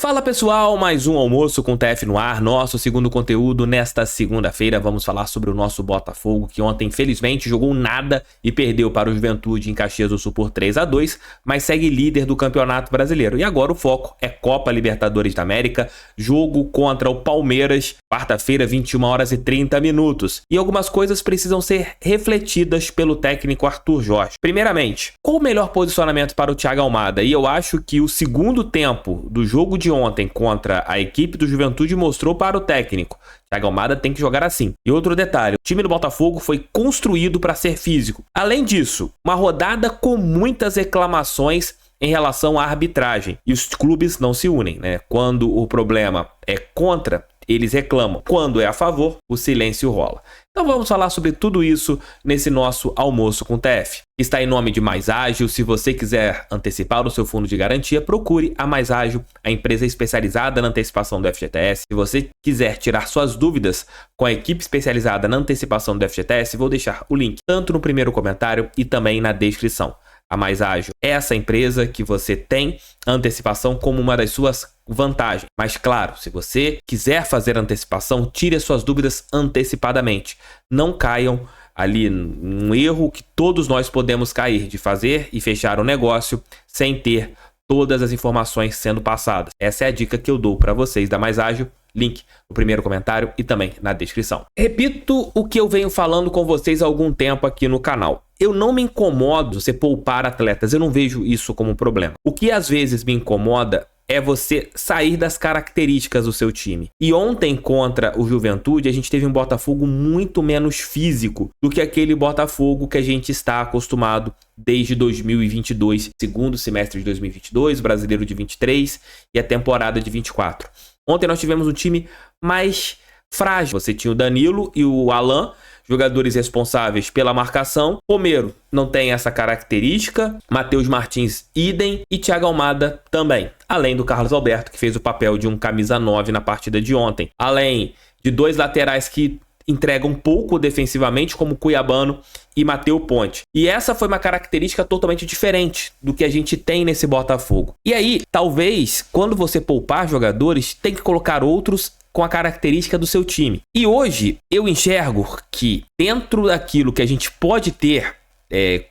Fala pessoal, mais um almoço com o TF no ar, nosso segundo conteúdo. Nesta segunda-feira vamos falar sobre o nosso Botafogo, que ontem infelizmente jogou nada e perdeu para o Juventude em Caxias do Sul por 3-2, mas segue líder do Campeonato Brasileiro. E agora o foco é Copa Libertadores da América, jogo contra o Palmeiras, quarta-feira, 21h30. E algumas coisas precisam ser refletidas pelo técnico Arthur Jorge. Primeiramente, qual o melhor posicionamento para o Thiago Almada? E eu acho que o segundo tempo do jogo de ontem contra a equipe do Juventude mostrou para o técnico. Thiago Almada tem que jogar assim. E outro detalhe, o time do Botafogo foi construído para ser físico. Além disso, uma rodada com muitas reclamações em relação à arbitragem. E os clubes não se unem, né? Quando o problema é contra, eles reclamam. Quando é a favor, o silêncio rola. Então vamos falar sobre tudo isso nesse nosso almoço com o TF. Está em nome de Mais Ágil. Se você quiser antecipar o seu fundo de garantia, procure a Mais Ágil, a empresa especializada na antecipação do FGTS. Se você quiser tirar suas dúvidas com a equipe especializada na antecipação do FGTS, vou deixar o link tanto no primeiro comentário e também na descrição. A Mais Ágil é essa empresa que você tem antecipação como uma das suas vantagens. Mas claro, se você quiser fazer antecipação, tire as suas dúvidas antecipadamente. Não caiam ali num erro que todos nós podemos cair, de fazer e fechar o negócio sem ter todas as informações sendo passadas. Essa é a dica que eu dou para vocês da Mais Ágil. Link no primeiro comentário e também na descrição. Repito o que eu venho falando com vocês há algum tempo aqui no canal. Eu não me incomodo você poupar atletas, eu não vejo isso como um problema. O que às vezes me incomoda é você sair das características do seu time. E ontem contra o Juventude, a gente teve um Botafogo muito menos físico do que aquele Botafogo que a gente está acostumado desde 2022, segundo semestre de 2022, brasileiro de 23 e a temporada de 24. Ontem nós tivemos um time mais frágil. Você tinha o Danilo e o Alan, jogadores responsáveis pela marcação. Romero não tem essa característica. Matheus Martins, idem. E Thiago Almada também. Além do Carlos Alberto, que fez o papel de um camisa 9 na partida de ontem. Além de dois laterais que entregam pouco defensivamente, como Cuiabano e Matheus Ponte. E essa foi uma característica totalmente diferente do que a gente tem nesse Botafogo. E aí, talvez, quando você poupar jogadores, tem que colocar outros com a característica do seu time. E hoje, eu enxergo que dentro daquilo que a gente pode ter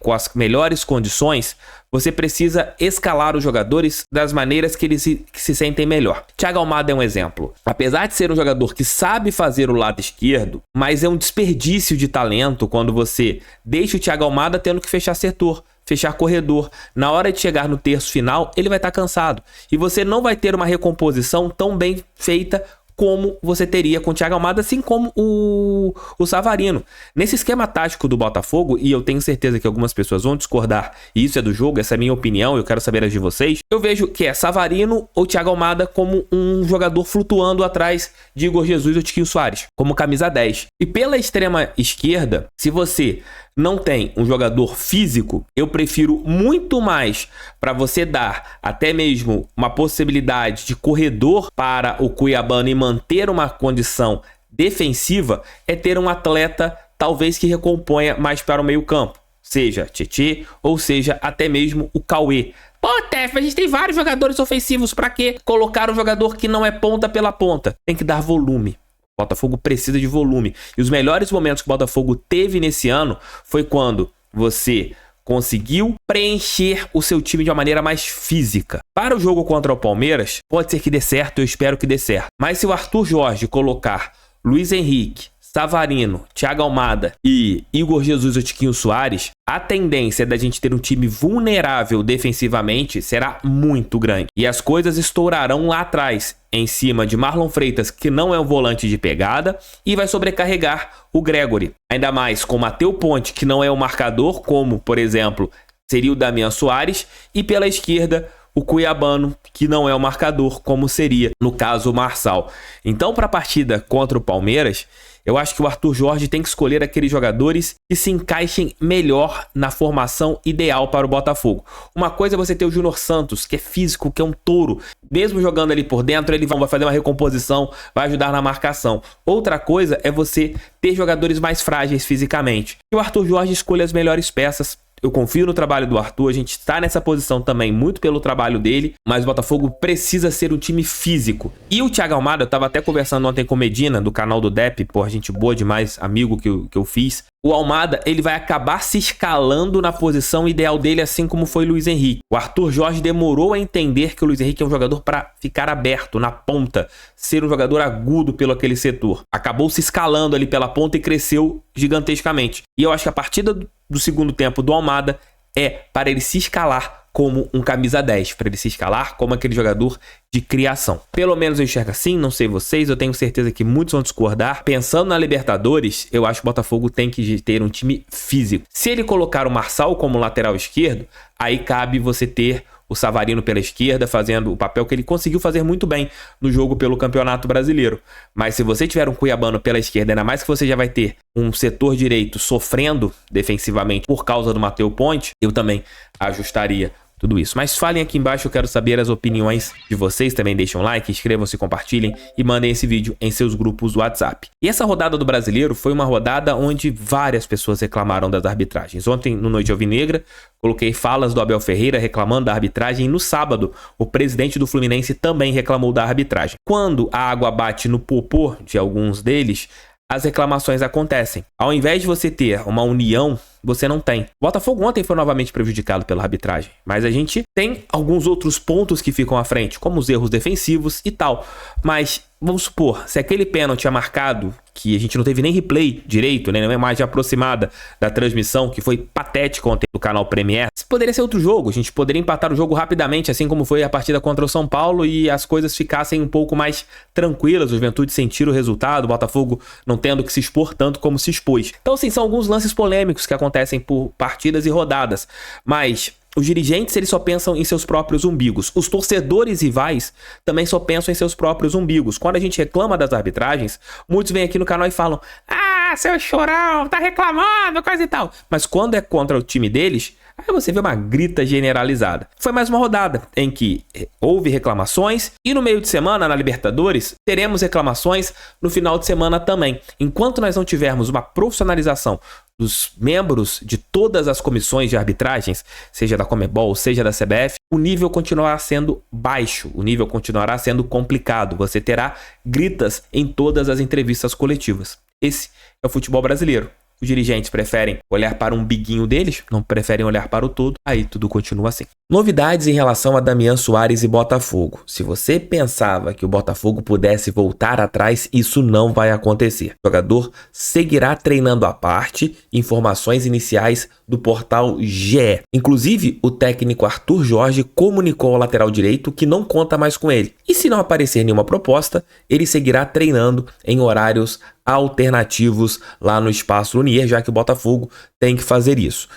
com as melhores condições, você precisa escalar os jogadores das maneiras que eles se sentem melhor. Thiago Almada é um exemplo. Apesar de ser um jogador que sabe fazer o lado esquerdo, mas é um desperdício de talento quando você deixa o Thiago Almada tendo que fechar setor, fechar corredor. Na hora de chegar no terço final, ele vai estar cansado. E você não vai ter uma recomposição tão bem feita como você teria com o Thiago Almada, assim como o Savarino. Nesse esquema tático do Botafogo, e eu tenho certeza que algumas pessoas vão discordar, e isso é do jogo, essa é a minha opinião, eu quero saber as de vocês, eu vejo que é Savarino ou Thiago Almada como um jogador flutuando atrás de Igor Jesus ou Tiquinho Soares, como camisa 10. E pela extrema esquerda, se você não tem um jogador físico, eu prefiro muito mais para você dar até mesmo uma possibilidade de corredor para o Cuiabano e manter uma condição defensiva, é ter um atleta talvez que recomponha mais para o meio campo, seja Tietê ou seja até mesmo o Cauê. Pô, Tef, a gente tem vários jogadores ofensivos, para que colocar um jogador que não é ponta pela ponta? Tem que dar volume. O Botafogo precisa de volume. E os melhores momentos que o Botafogo teve nesse ano foi quando você conseguiu preencher o seu time de uma maneira mais física. Para o jogo contra o Palmeiras, pode ser que dê certo, eu espero que dê certo. Mas se o Arthur Jorge colocar Luiz Henrique, Savarino, Thiago Almada e Igor Jesus ou Tiquinho Soares, a tendência da gente ter um time vulnerável defensivamente será muito grande. E as coisas estourarão lá atrás, em cima de Marlon Freitas, que não é um volante de pegada, e vai sobrecarregar o Gregory. Ainda mais com Matheus Ponte, que não é um marcador, como, por exemplo, seria o Damian Soares, e pela esquerda, o Cuiabano, que não é o marcador, como seria, no caso, o Marçal. Então, para a partida contra o Palmeiras, eu acho que o Arthur Jorge tem que escolher aqueles jogadores que se encaixem melhor na formação ideal para o Botafogo. Uma coisa é você ter o Júnior Santos, que é físico, que é um touro. Mesmo jogando ali por dentro, ele vai fazer uma recomposição, vai ajudar na marcação. Outra coisa é você ter jogadores mais frágeis fisicamente. E o Arthur Jorge escolhe as melhores peças. Eu confio no trabalho do Arthur, a gente está nessa posição também muito pelo trabalho dele, mas o Botafogo precisa ser um time físico. E o Thiago Almada, eu tava até conversando ontem com o Medina, do canal do Depp, pô, gente boa demais, amigo que eu fiz. O Almada, ele vai acabar se escalando na posição ideal dele, assim como foi o Luiz Henrique. O Arthur Jorge demorou a entender que o Luiz Henrique é um jogador para ficar aberto, na ponta, ser um jogador agudo pelo aquele setor. Acabou se escalando ali pela ponta e cresceu gigantescamente. E eu acho que a partida do segundo tempo do Almada é para ele se escalar como um camisa 10, para ele se escalar como aquele jogador de criação. Pelo menos eu enxergo assim, não sei vocês, eu tenho certeza que muitos vão discordar. Pensando na Libertadores, eu acho que o Botafogo tem que ter um time físico. Se ele colocar o Marçal como lateral esquerdo, aí cabe você ter o Savarino pela esquerda, fazendo o papel que ele conseguiu fazer muito bem no jogo pelo Campeonato Brasileiro. Mas se você tiver um Cuiabano pela esquerda, ainda mais que você já vai ter um setor direito sofrendo defensivamente por causa do Matheus Ponte, eu também ajustaria tudo isso. Mas falem aqui embaixo, eu quero saber as opiniões de vocês. Também deixem um like, inscrevam-se, compartilhem e mandem esse vídeo em seus grupos do WhatsApp. E essa rodada do Brasileiro foi uma rodada onde várias pessoas reclamaram das arbitragens. Ontem, no Noite Alvinegra, coloquei falas do Abel Ferreira reclamando da arbitragem. E no sábado, o presidente do Fluminense também reclamou da arbitragem. Quando a água bate no popô de alguns deles, as reclamações acontecem. Ao invés de você ter uma união, você não tem. O Botafogo ontem foi novamente prejudicado pela arbitragem, mas a gente tem alguns outros pontos que ficam à frente, como os erros defensivos e tal. Mas vamos supor, se aquele pênalti é marcado, que a gente não teve nem replay direito, né, uma imagem aproximada da transmissão, que foi patética ontem no canal Premier, poderia ser outro jogo, a gente poderia empatar o jogo rapidamente, assim como foi a partida contra o São Paulo, e as coisas ficassem um pouco mais tranquilas, o Juventude sentir o resultado, o Botafogo não tendo que se expor tanto como se expôs. Então, assim, são alguns lances polêmicos que acontecem por partidas e rodadas, mas os dirigentes, eles só pensam em seus próprios umbigos. Os torcedores rivais também só pensam em seus próprios umbigos. Quando a gente reclama das arbitragens, muitos vêm aqui no canal e falam: ah, seu chorão, tá reclamando, coisa e tal. Mas quando é contra o time deles, aí você vê uma grita generalizada. Foi mais uma rodada em que houve reclamações e no meio de semana, na Libertadores, teremos reclamações no final de semana também. Enquanto nós não tivermos uma profissionalização dos membros de todas as comissões de arbitragens, seja da Conmebol, seja da CBF, o nível continuará sendo baixo, o nível continuará sendo complicado. Você terá gritas em todas as entrevistas coletivas. Esse é o futebol brasileiro. Os dirigentes preferem olhar para um biguinho deles, não preferem olhar para o todo, aí tudo continua assim. Novidades em relação a Damian Soares e Botafogo. Se você pensava que o Botafogo pudesse voltar atrás, isso não vai acontecer. O jogador seguirá treinando à parte, informações iniciais do portal GE. Inclusive, o técnico Arthur Jorge comunicou ao lateral direito que não conta mais com ele. E se não aparecer nenhuma proposta, ele seguirá treinando em horários alternativos lá no Espaço Lunier, já que o Botafogo tem que fazer isso.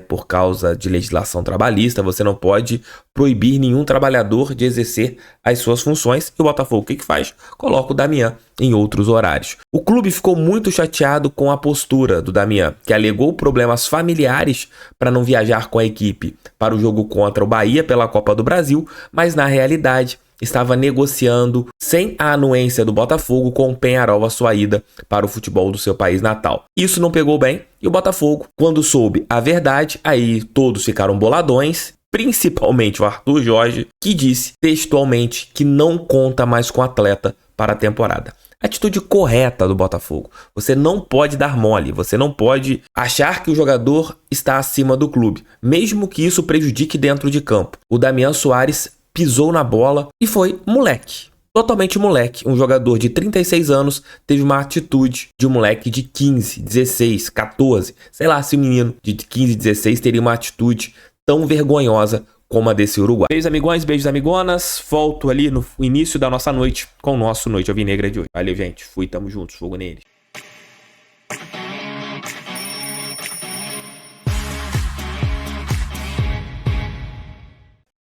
Por causa de legislação trabalhista, você não pode proibir nenhum trabalhador de exercer as suas funções. E o Botafogo, o que faz? Coloca o Damian em outros horários. O clube ficou muito chateado com a postura do Damian, que alegou problemas familiares para não viajar com a equipe para o jogo contra o Bahia pela Copa do Brasil, mas na realidade estava negociando sem a anuência do Botafogo com o Peñarol a sua ida para o futebol do seu país natal. Isso não pegou bem e o Botafogo, quando soube a verdade, aí todos ficaram boladões, principalmente o Arthur Jorge, que disse textualmente que não conta mais com o atleta para a temporada. Atitude correta do Botafogo. Você não pode dar mole, você não pode achar que o jogador está acima do clube, mesmo que isso prejudique dentro de campo. O Damian Soares pisou na bola e foi moleque. Totalmente moleque. Um jogador de 36 anos teve uma atitude de um moleque de 15, 16, 14. Sei lá se o menino de 15, 16 teria uma atitude tão vergonhosa como a desse uruguai. Beijos amigões, beijos amigonas. Volto ali no início da nossa noite com o nosso Noite Alvinegra de hoje. Valeu, gente. Fui, tamo juntos. Fogo neles.